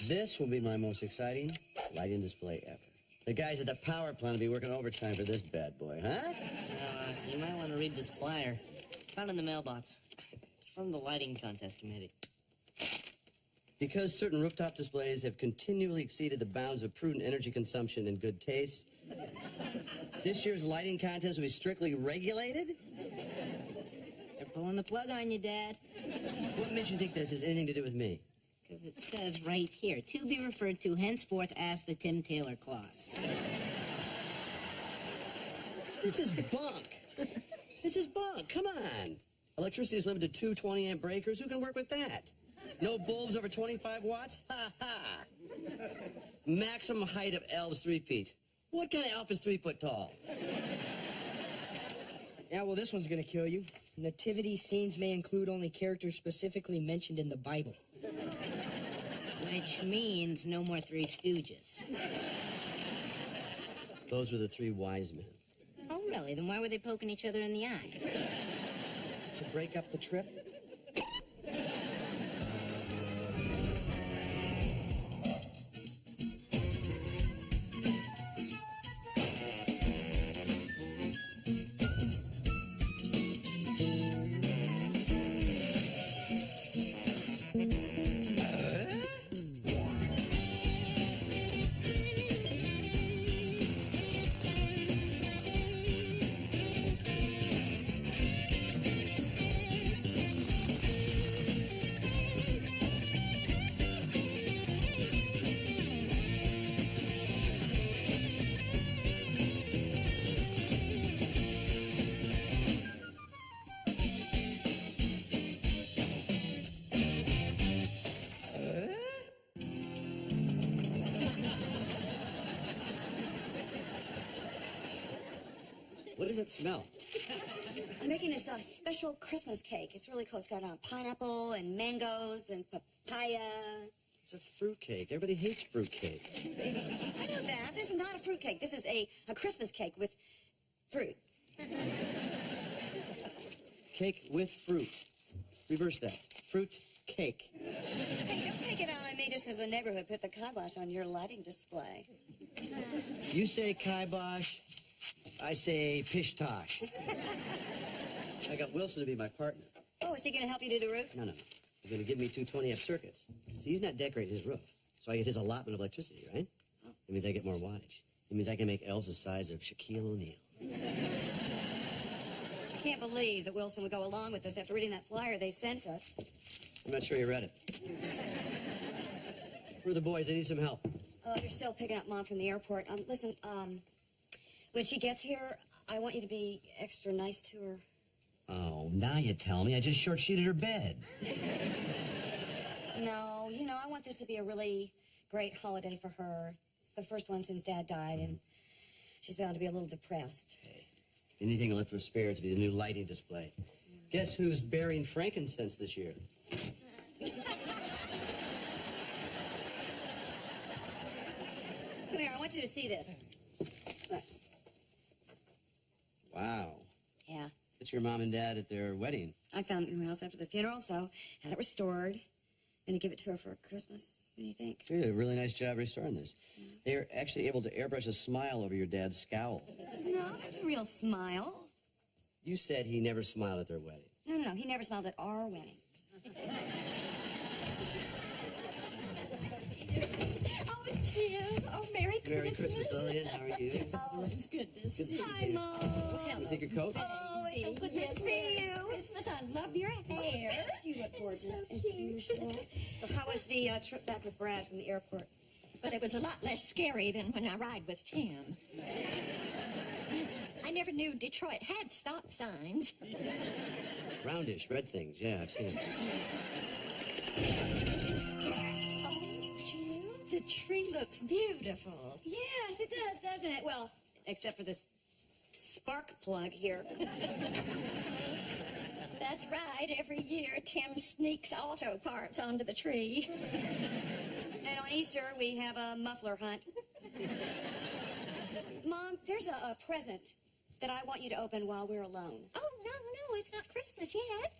This will be my most exciting lighting display ever. The guys at the power plant will be working overtime for this bad boy, huh? You might want to read this flyer. Found in the mailbox. It's from the lighting contest committee. Because certain rooftop displays have continually exceeded the bounds of prudent energy consumption and good taste, this year's lighting contest will be strictly regulated? They're pulling the plug on you, Dad. What makes you think this has anything to do with me? Because it says right here, to be referred to henceforth as the Tim Taylor clause. This is bunk. This is bunk. Come on. Electricity is limited to 2 20-amp breakers. Who can work with that? No bulbs over 25 watts? Ha ha. Maximum height of elves 3 feet. What kind of elf is 3 foot tall? Yeah, well, this one's gonna kill you. Nativity scenes may include only characters specifically mentioned in the Bible. Which means no more Three Stooges. Those were the 3 wise men. Oh, really? Then why were they poking each other in the eye? To break up the trip? What does it smell? I'm making this special Christmas cake. It's really cool. It's got pineapple and mangoes and papaya. It's a fruit cake. Everybody hates fruit cake. I know that. This is not a fruit cake. This is a Christmas cake with fruit. Cake with fruit. Reverse that. Fruit cake. Hey, don't take it out on me just because the neighborhood put the kibosh on your lighting display. You say kibosh, I say pish-tosh. I got Wilson to be my partner. Oh, is he going to help you do the roof? No. He's going to give me 2 20-amp circuits. See, he's not decorating his roof, so I get his allotment of electricity, right? It means I get more wattage. It means I can make elves the size of Shaquille O'Neal. I can't believe that Wilson would go along with this after reading that flyer they sent us. I'm not sure you read it. Where are the boys? They need some help. Oh, they're still picking up Mom from the airport. Listen, when she gets here, I want you to be extra nice to her. Oh, now you tell me. I just short-sheeted her bed. No, I want this to be a really great holiday for her. It's the first one since Dad died, and she's bound to be a little depressed. Hey, anything left for spare to be the new lighting display. Guess who's bearing frankincense this year? Come here, I want you to see this. Look. Wow. Yeah. It's your mom and dad at their wedding. I found it in her house after the funeral, so had it restored. Gonna give it to her for Christmas. What do you think? You did a really nice job restoring this. They're actually able to airbrush a smile over your dad's scowl. No, that's a real smile. You said he never smiled at their wedding. No, he never smiled at our wedding. Oh, Tim. Oh, Merry Christmas. Merry Christmas, Lillian. How are you? Oh, it's good to see you. Hi, Mom. Can you take your coat? Oh, it's so good to see you. Christmas, I love your hair. Thanks, you look gorgeous as usual. So how was the trip back with Brad from the airport? But it was a lot less scary than when I ride with Tim. I never knew Detroit had stop signs. Roundish, red things. Yeah, I've seen them. Oh, Jim, the tree looks beautiful. Yes, it does, doesn't it? Well, except for this spark plug here. That's right. Every year, Tim sneaks auto parts onto the tree. And on Easter, we have a muffler hunt. Mom, there's a present that I want you to open while we're alone. Oh, no, it's not Christmas yet.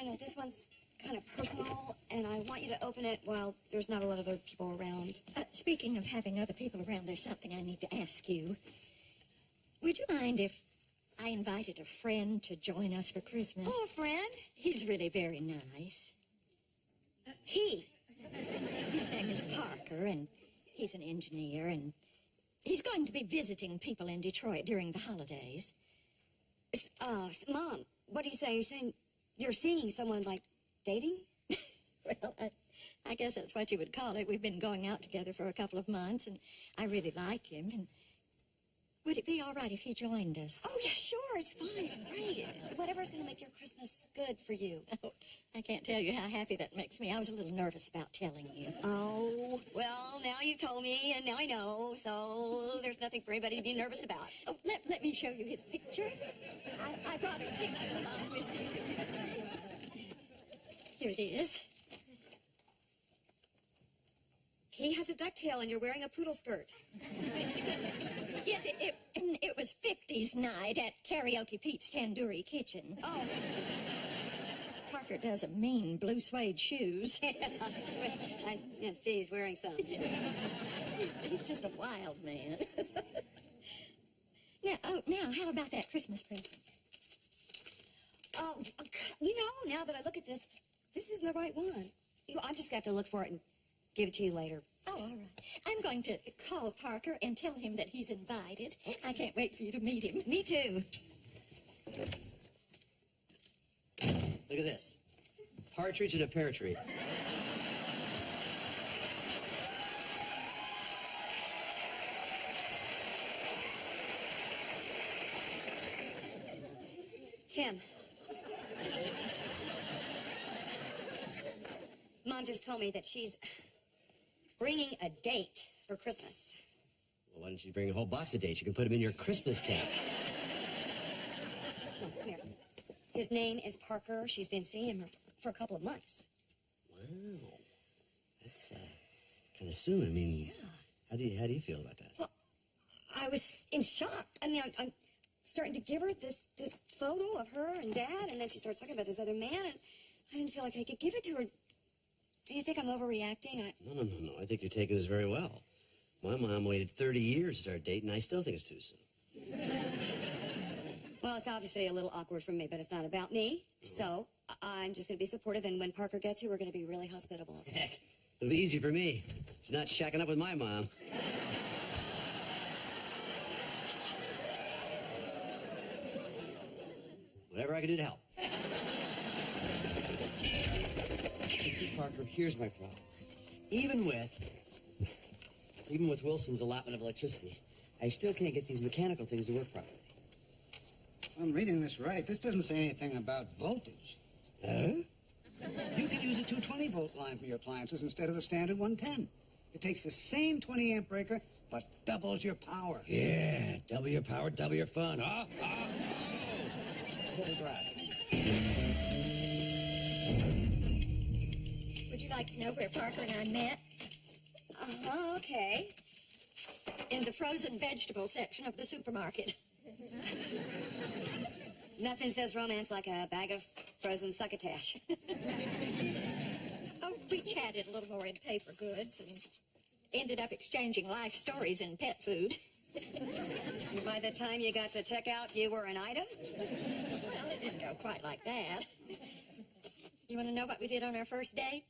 No, this one's kind of personal, and I want you to open it while there's not a lot of other people around. Speaking of having other people around, there's something I need to ask you. Would you mind if I invited a friend to join us for Christmas? Oh, a friend? He's really very nice. He. His name is Parker, and he's an engineer, and he's going to be visiting people in Detroit during the holidays. Mom, what do you say? You're saying you're seeing someone, like, dating? Well, I guess that's what you would call it. We've been going out together for a couple of months, and I really like him. And would it be all right if he joined us? Oh, yeah, sure. It's fine. It's great. Whatever's going to make your Christmas good for you. Oh, I can't tell you how happy that makes me. I was a little nervous about telling you. Oh, well, now you've told me, and now I know, so there's nothing for anybody to be nervous about. Oh, let me show you his picture. I brought a picture along with me. Here it is. He has a ducktail, and you're wearing a poodle skirt. Yes, it was 50s night at Karaoke Pete's Tandoori Kitchen. Oh. Parker doesn't mean blue suede shoes. I see he's wearing some. He's just a wild man. Now, how about that Christmas present? Oh, now that I look at this, this isn't the right one. I'm just going to have to look for it and give it to you later. Oh, all right. I'm going to call Parker and tell him that he's invited. I can't wait for you to meet him. Me too. Look at this. Partridge in a pear tree. Tim. Mom just told me that she's bringing a date for Christmas. Well, why don't you bring a whole box of dates? You can put them in your Christmas cake. No, come here. His name is Parker. She's been seeing him for a couple of months. Wow. That's kind of soon. I mean, how do you feel about that? Well, I was in shock. I mean, I'm starting to give her this photo of her and Dad, and then she starts talking about this other man, and I didn't feel like I could give it to her. Do you think I'm overreacting? No. I think you're taking this very well. My mom waited 30 years to start dating, and I still think it's too soon. Well, it's obviously a little awkward for me, but it's not about me. So I'm just going to be supportive, and when Parker gets here, we're going to be really hospitable. Heck, it'll be easy for me. He's not shacking up with my mom. Whatever I can do to help. You see, Parker, here's my problem. Even with Wilson's allotment of electricity, I still can't get these mechanical things to work properly. If I'm reading this right, this doesn't say anything about voltage. Huh? You could use a 220-volt line for your appliances instead of the standard 110. It takes the same 20-amp breaker, but doubles your power. Yeah, double your power, double your fun. Let it drive. Would you like to know where Parker and I met? Okay. In the frozen vegetable section of the supermarket. Nothing says romance like a bag of frozen succotash. Oh, we chatted a little more in paper goods and ended up exchanging life stories in pet food. By the time you got to checkout, you were an item? Well, it didn't go quite like that. You want to know what we did on our first date?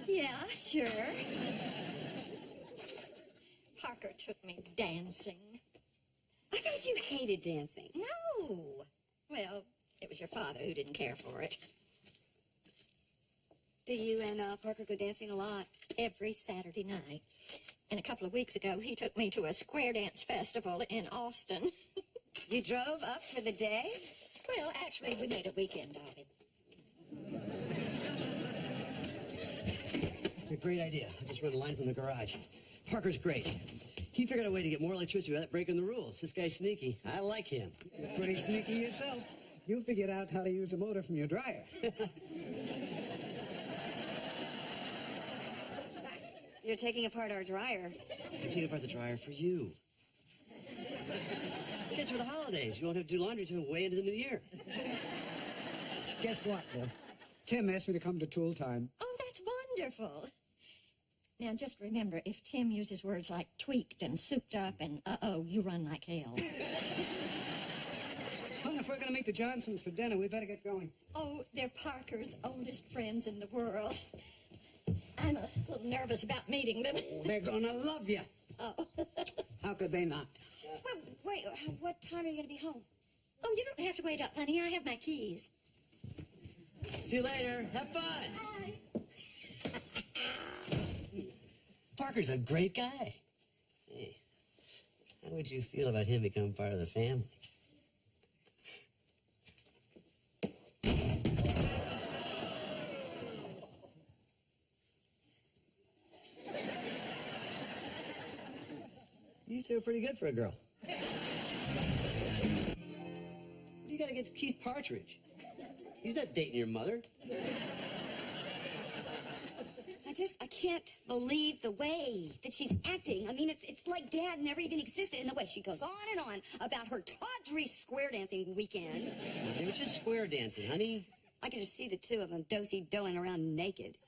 Yeah, sure. Parker took me dancing. I thought you hated dancing. No. Well, it was your father who didn't care for it. Do you and Parker go dancing a lot? Every Saturday night. And a couple of weeks ago, he took me to a square dance festival in Austin. You drove up for the day? Well, actually, we made a weekend of it. It's a great idea. I just read a line from the garage. Parker's great. He figured out a way to get more electricity without breaking the rules. This guy's sneaky. I like him. You're pretty sneaky yourself. You figured out how to use a motor from your dryer. You're taking apart our dryer. I'm taking apart the dryer for you. It's for the holidays. You won't have to do laundry till way into the new year. Guess what, Bill? Tim asked me to come to tool time. Oh, that's wonderful. Now, just remember, if Tim uses words like tweaked and souped up and uh-oh, you run like hell. Well, if we're going to meet the Johnsons for dinner, we better get going. Oh, they're Parker's oldest friends in the world. I'm a little nervous about meeting them. They're going to love you. Oh. How could they not? Wait, what time are you going to be home? Oh, you don't have to wait up, honey. I have my keys. See you later. Have fun. Bye. Parker's a great guy. Hey, how would you feel about him becoming part of the family? You threw pretty good for a girl. What do you got against Keith Partridge? He's not dating your mother. I can't believe the way that she's acting. I mean, it's like Dad never even existed in the way she goes on and on about her tawdry square dancing weekend. They were just square dancing, honey. I can just see the two of them do-si-doing around naked.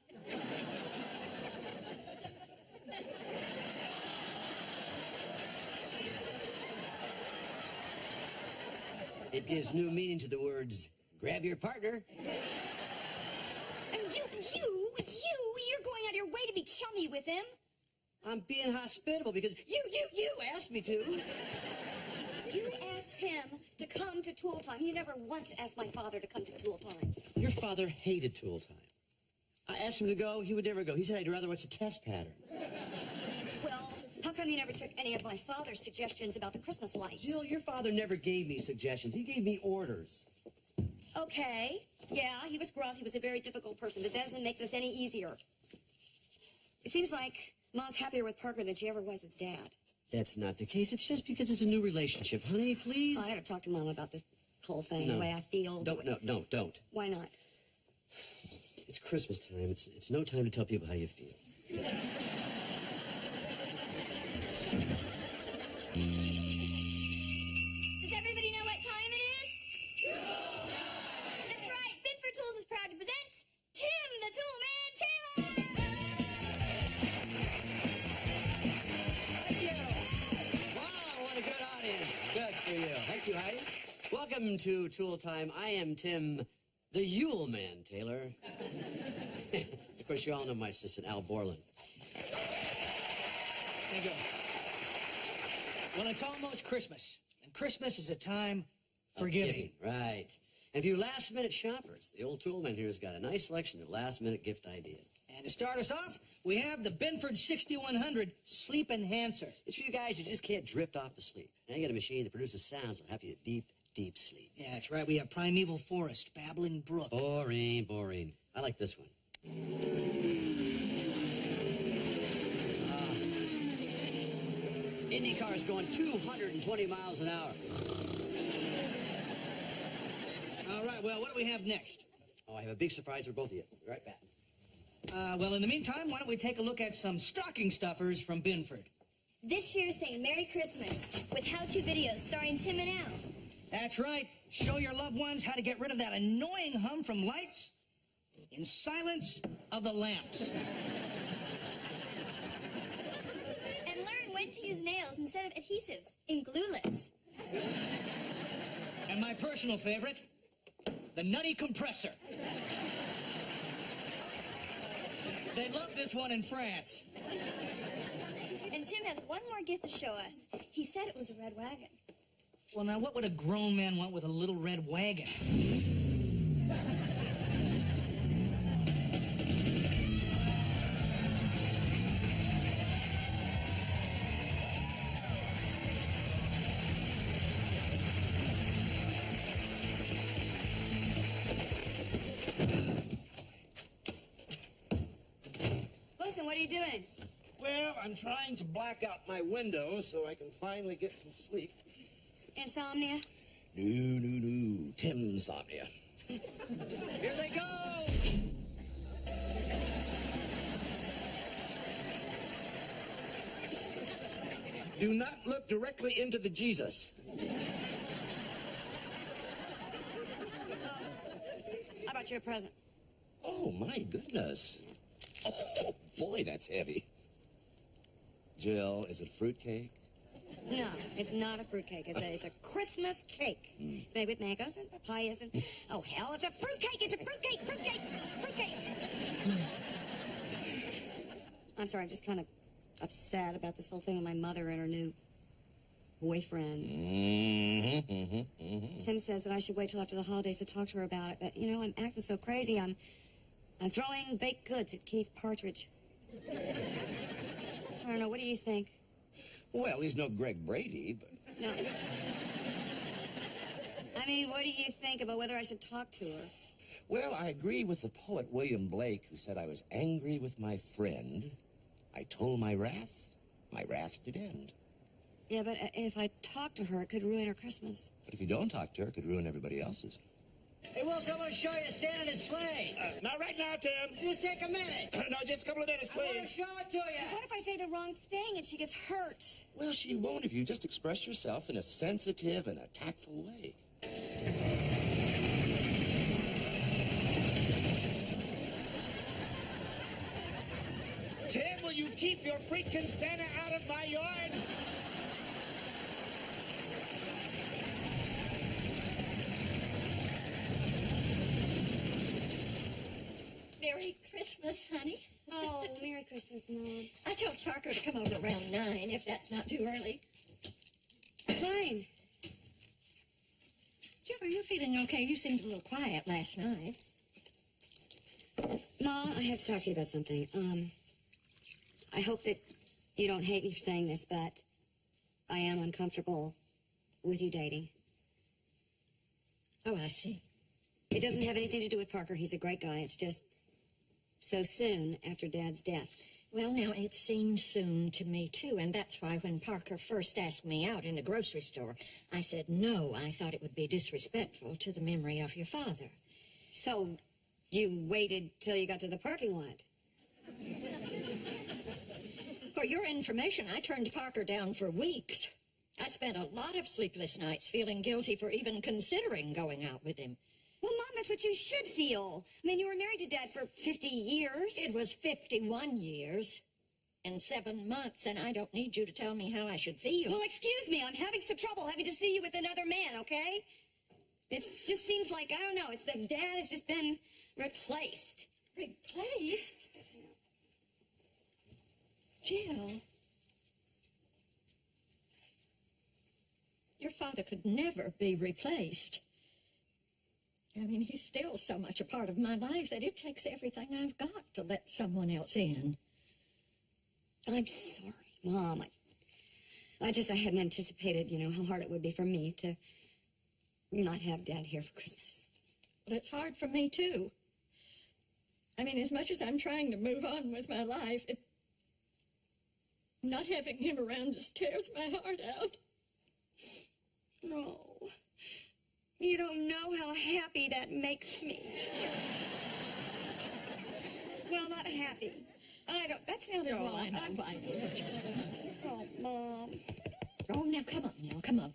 It gives new meaning to the words, grab your partner. And you're going out of your way to be chummy with him. I'm being hospitable because you asked me to. You asked him to come to tool time. You never once asked my father to come to tool time. Your father hated tool time. I asked him to go, he would never go. He said I'd rather watch the test pattern. Well, how come you never took any of my father's suggestions about the Christmas lights? Jill, your father never gave me suggestions. He gave me orders. Okay, yeah, he was gruff. He was a very difficult person, but that doesn't make this any easier. It seems like Mom's happier with Parker than she ever was with Dad. That's not the case. It's just because it's a new relationship. Honey, please. Oh, I gotta talk to Mom about this whole thing, No. the way I feel. Don't. Why not? It's Christmas time. It's no time to tell people how you feel. Does everybody know what time it is? That's right. Bidford Tools is proud to present Tim the Toolman Taylor. Thank you. Wow, what a good audience. Good for you. Thank you, Heidi. Welcome to Tool Time. I am Tim, the Yule Man Taylor. Of course, you all know my assistant, Al Borland. Thank you. Well, it's almost Christmas, and Christmas is a time for giving. Right. And for you last-minute shoppers, the old toolman here has got a nice selection of last-minute gift ideas. And to start us off, we have the Binford 6100 Sleep Enhancer. It's for you guys who just can't drift off to sleep. Now you got a machine that produces sounds that'll help you to deep sleep. Yeah, that's right. We have Primeval Forest, Babbling Brook. Boring. I like this one. Indy cars going 220 miles an hour. All right, well, what do we have next? Oh, I have a big surprise for both of you. Be right back. Well, in the meantime, why don't we take a look at some stocking stuffers from Binford? This year, saying Merry Christmas with how-to videos starring Tim and Al. That's right. Show your loved ones how to get rid of that annoying hum from lights in silence of the lamps. And learn when to use nails instead of adhesives in Glueless. And my personal favorite, the Nutty Compressor. They love this one in France. And Tim has one more gift to show us. He said it was a red wagon. Well, now, what would a grown man want with a little red wagon? Listen, what are you doing? Well, I'm trying to black out my windows so I can finally get some sleep. Insomnia? No. Timsomnia. Here they go! Do not look directly into the Jesus. I brought you a present. Oh, my goodness. Oh, boy, that's heavy. Jill, is it fruitcake? No, it's not a fruitcake. It's a Christmas cake. It's made with mangoes and papayas and... Oh, hell, it's a fruitcake! It's a fruitcake! Fruitcake! Fruitcake! I'm sorry, I'm just kind of upset about this whole thing with my mother and her new boyfriend. Tim says that I should wait till after the holidays to talk to her about it, but, you know, I'm acting so crazy, I'm throwing baked goods at Keith Partridge. I don't know, what do you think? Well, he's no Greg Brady, but... No. I mean, what do you think about whether I should talk to her? Well, I agree with the poet William Blake, who said I was angry with my friend. I told my wrath did end. Yeah, but if I talk to her, it could ruin her Christmas. But if you don't talk to her, it could ruin everybody else's. Hey, Wilson, I want to show you Santa's sleigh. Not right now, Tim. Just take a minute. No, just a couple of minutes, I want to please. show it to you. What if I say the wrong thing and she gets hurt? Well, she won't if you just express yourself in a sensitive and a tactful way. Tim, will you keep your freaking Santa out of my yard? Merry Christmas, honey. Oh, Merry Christmas, Mom. I told Parker to come over around 9, if that's not too early. Fine. Jill, are you feeling okay? You seemed a little quiet last night. Mom, I have to talk to you about something. I hope that you don't hate me for saying this, but I am uncomfortable with you dating. Oh, I see. It doesn't have anything to do with Parker. He's a great guy. It's just so soon after Dad's death. Well, now, it seemed soon to me, too, and that's why when Parker first asked me out in the grocery store, I said no. I thought it would be disrespectful to the memory of your father. So you waited till you got to the parking lot? For your information, I turned Parker down for weeks. I spent a lot of sleepless nights feeling guilty for even considering going out with him. Well, Mom, that's what you should feel. I mean, you were married to Dad for 50 years. It was 51 years and 7 months, and I don't need you to tell me how I should feel. Well, excuse me. I'm having some trouble having to see you with another man, okay? It just seems like, I don't know, it's that Dad has just been replaced. Replaced? Jill, your father could never be replaced. I mean, he's still so much a part of my life that it takes everything I've got to let someone else in. I'm sorry, Mom. I hadn't anticipated, you know, how hard it would be for me to not have Dad here for Christmas. But it's hard for me, too. I mean, as much as I'm trying to move on with my life, not having him around just tears my heart out. No. You don't know how happy that makes me. Well, not happy. That sounded wrong. I know. Oh, Mom. Oh, now, come on.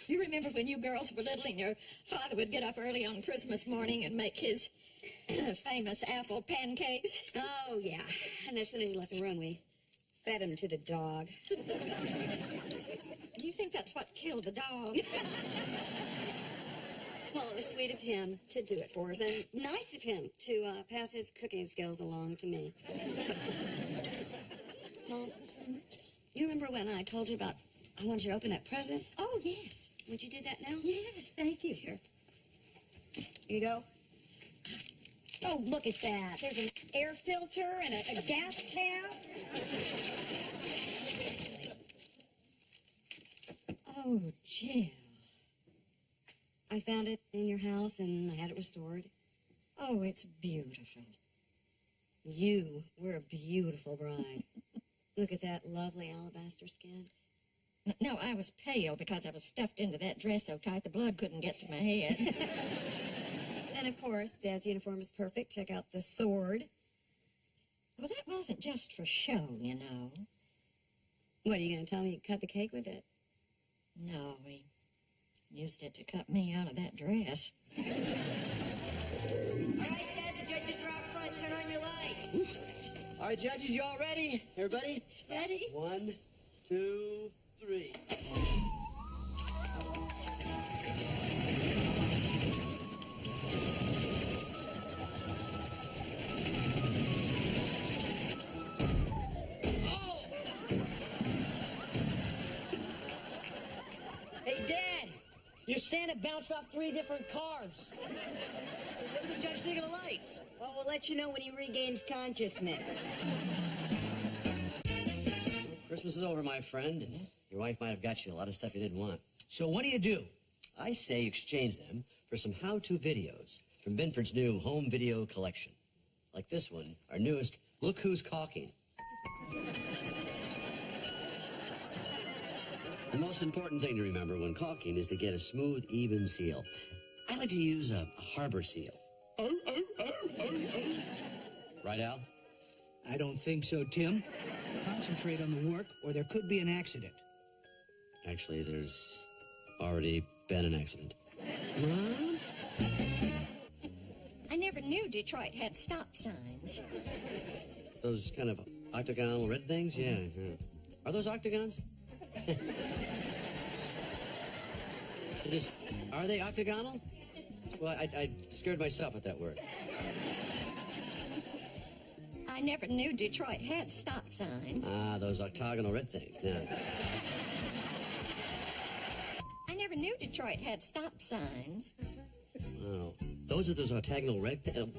You remember when you girls were little and your father would get up early on Christmas morning and make his famous apple pancakes? Oh, yeah. And as soon as he left the room, we fed him to the dog. Do you think that's what killed the dog? Well, it was sweet of him to do it for us, and nice of him to pass his cooking skills along to me. Mom, you remember when I told you about I wanted you to open that present? Oh, yes. Would you do that now? Yes, thank you. Here. Here you go. Oh, look at that. There's an air filter and a gas cap. Oh, Jill. I found it in your house, and I had it restored. Oh, it's beautiful. You were a beautiful bride. Look at that lovely alabaster skin. No, I was pale because I was stuffed into that dress so tight the blood couldn't get to my head. And, of course, Dad's uniform is perfect. Check out the sword. Well, that wasn't just for show, you know. What, are you going to tell me you cut the cake with it? No, we used it to cut me out of that dress. All right, Dad, did you All right, judges, you all ready? Everybody? Ready? 1, 2, 3. Hey, Dad! Your Santa bounced off 3 different cars. What did the judge think of the lights? Well, we'll let you know when he regains consciousness. Christmas is over, my friend, and your wife might have got you a lot of stuff you didn't want. So what do you do? I say you exchange them for some how-to videos from Binford's new home video collection. Like this one, our newest, Look Who's Caulking. The most important thing to remember when caulking is to get a smooth, even seal. I like to use a harbor seal. Right, Al? I don't think so, Tim. Concentrate on the work, or there could be an accident. Actually, there's already been an accident. I never knew Detroit had stop signs. Those kind of octagonal red things? Yeah. Are those octagons? Are they octagonal? Well, I scared myself with that word. I never knew Detroit had stop signs. Ah, those octagonal red things. Yeah. I never knew Detroit had stop signs. Oh, those are those octagonal red things.